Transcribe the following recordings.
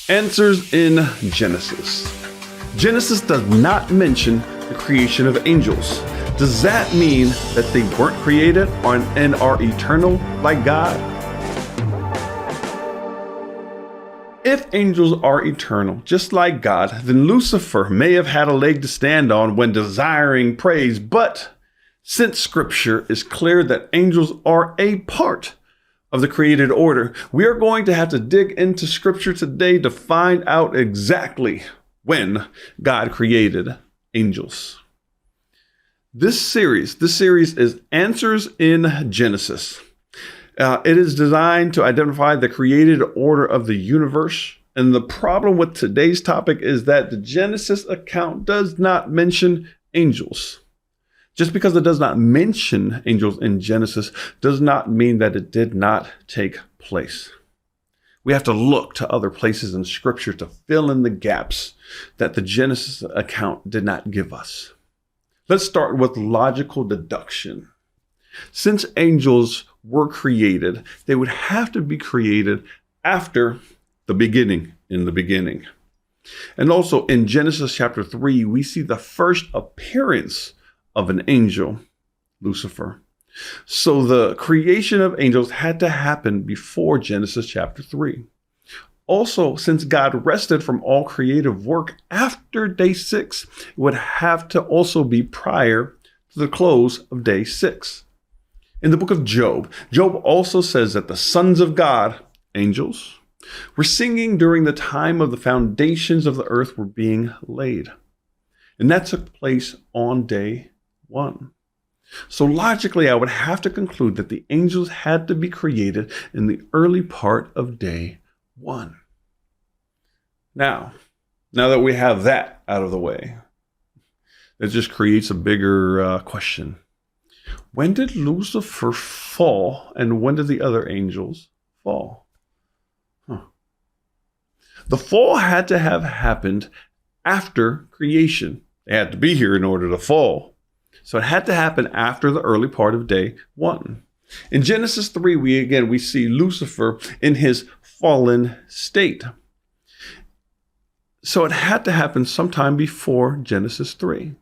Answers in Genesis. Genesis does not mention the creation of angels. Does that mean that they weren't created and are eternal like God? If angels are eternal, just like God, then Lucifer may have had a leg to stand on when desiring praise, but since Scripture is clear that angels are a part of the created order, we are going to have to dig into Scripture today to find out exactly when God created angels. This series is Answers in Genesis. It is designed to identify the created order of the universe. And the problem with today's topic is that the Genesis account does not mention angels. Just because it does not mention angels in Genesis does not mean that it did not take place. We have to look to other places in Scripture to fill in the gaps that the Genesis account did not give us. Let's start with logical deduction. Since angels were created, they would have to be created after the beginning, in the beginning. And also in Genesis chapter 3, we see the first appearance of an angel, Lucifer. So the creation of angels had to happen before Genesis chapter 3. Also, since God rested from all creative work after day 6, it would have to also be prior to the close of day 6. In the book of Job, Job also says that the sons of God, angels, were singing during the time of the foundations of the earth were being laid. And that took place on day 1. So logically, I would have to conclude that the angels had to be created in the early part of day 1. Now that we have that out of the way, it just creates a bigger question. When did Lucifer fall and when did the other angels fall? The fall had to have happened after creation. They had to be here in order to fall. So it had to happen after the early part of day 1. In Genesis 3, we see Lucifer in his fallen state. So it had to happen sometime before Genesis 3.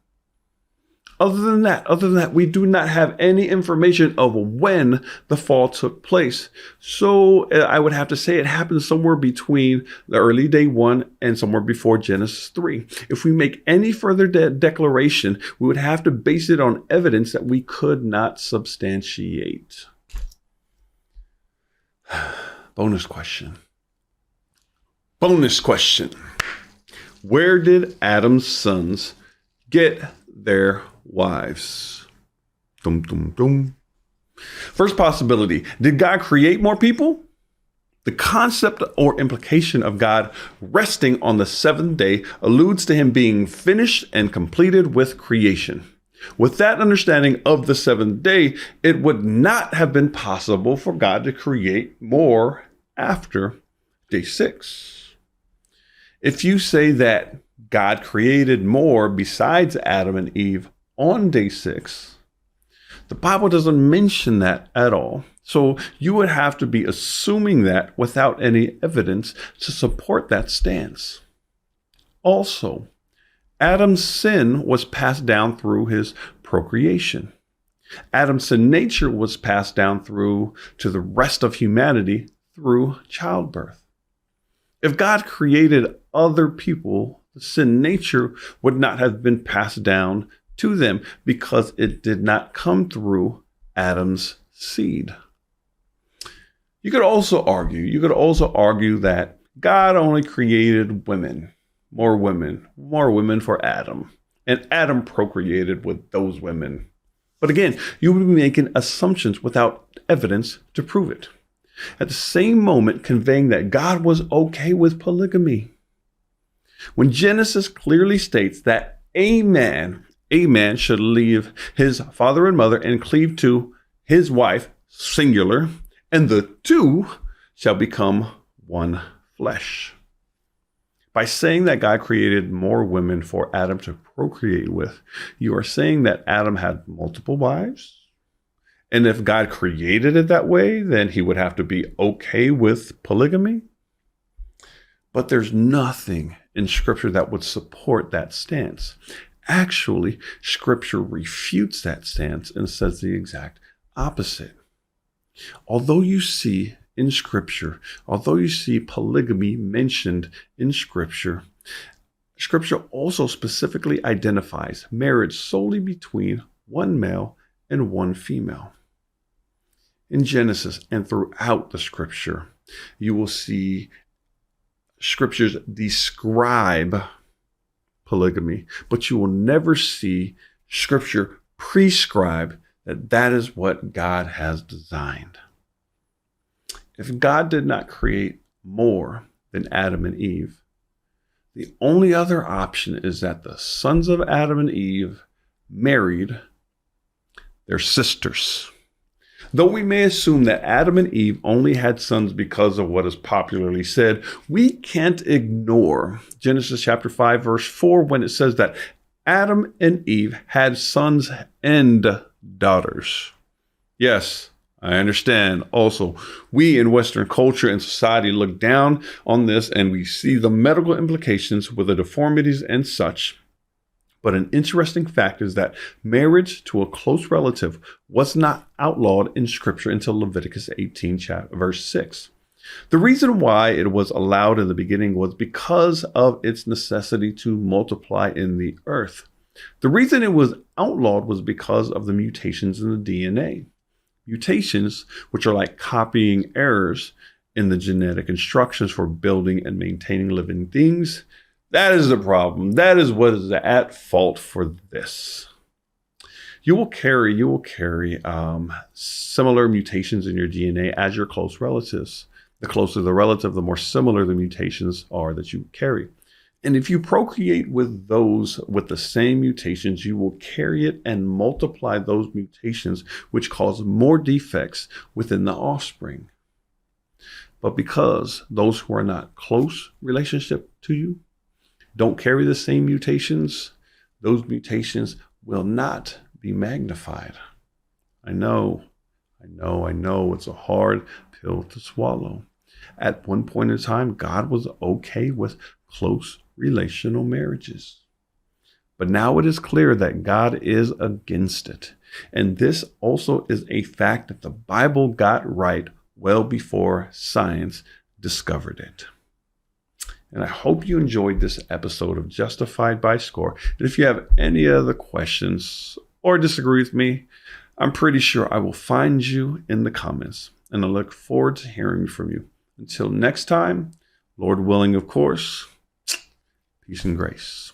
Other than that, we do not have any information of when the fall took place. So I would have to say it happened somewhere between the early day 1 and somewhere before Genesis 3. If we make any further declaration, we would have to base it on evidence that we could not substantiate. Bonus question. Where did Adam's sons get their wives? Dum, dum, dum. First possibility, did God create more people? The concept or implication of God resting on the seventh day alludes to him being finished and completed with creation. With that understanding of the seventh day, it would not have been possible for God to create more after day 6. If you say that God created more besides Adam and Eve on day 6, the Bible doesn't mention that at all. So you would have to be assuming that without any evidence to support that stance. Also, Adam's sin was passed down through his procreation. Adam's sin nature was passed down through to the rest of humanity through childbirth. If God created other people, the sin nature would not have been passed down to them because it did not come through Adam's seed. You could also argue that God only created women, more women for Adam, and Adam procreated with those women. But again, you would be making assumptions without evidence to prove it. At the same moment, conveying that God was okay with polygamy. When Genesis clearly states that a man should leave his father and mother and cleave to his wife, singular, and the two shall become one flesh. By saying that God created more women for Adam to procreate with, you are saying that Adam had multiple wives? And if God created it that way, then he would have to be okay with polygamy? But there's nothing in Scripture that would support that stance. Actually, Scripture refutes that stance and says the exact opposite. Although you see polygamy mentioned in Scripture, Scripture also specifically identifies marriage solely between one male and one female. In Genesis and throughout the Scripture, you will see Scriptures describe polygamy, but you will never see Scripture prescribe that that is what God has designed. If God did not create more than Adam and Eve, the only other option is that the sons of Adam and Eve married their sisters. Though we may assume that Adam and Eve only had sons because of what is popularly said, we can't ignore Genesis chapter 5, verse 4, when it says that Adam and Eve had sons and daughters. Yes, I understand. Also, we in Western culture and society look down on this and we see the medical implications with the deformities and such. But an interesting fact is that marriage to a close relative was not outlawed in Scripture until Leviticus 18, verse 6. The reason why it was allowed in the beginning was because of its necessity to multiply in the earth. The reason it was outlawed was because of the mutations in the DNA. Mutations, which are like copying errors in the genetic instructions for building and maintaining living things. That is the problem. That is what is at fault for this. You will carry similar mutations in your DNA as your close relatives. The closer the relative, the more similar the mutations are that you carry. And if you procreate with those with the same mutations, you will carry it and multiply those mutations, which cause more defects within the offspring. But because those who are not close relationship to you don't carry the same mutations, those mutations will not be magnified. I know, it's a hard pill to swallow. At one point in time, God was okay with close relational marriages. But now it is clear that God is against it. And this also is a fact that the Bible got right well before science discovered it. And I hope you enjoyed this episode of Justified by Score. And if you have any other questions or disagree with me, I'm pretty sure I will find you in the comments. And I look forward to hearing from you. Until next time, Lord willing, of course, peace and grace.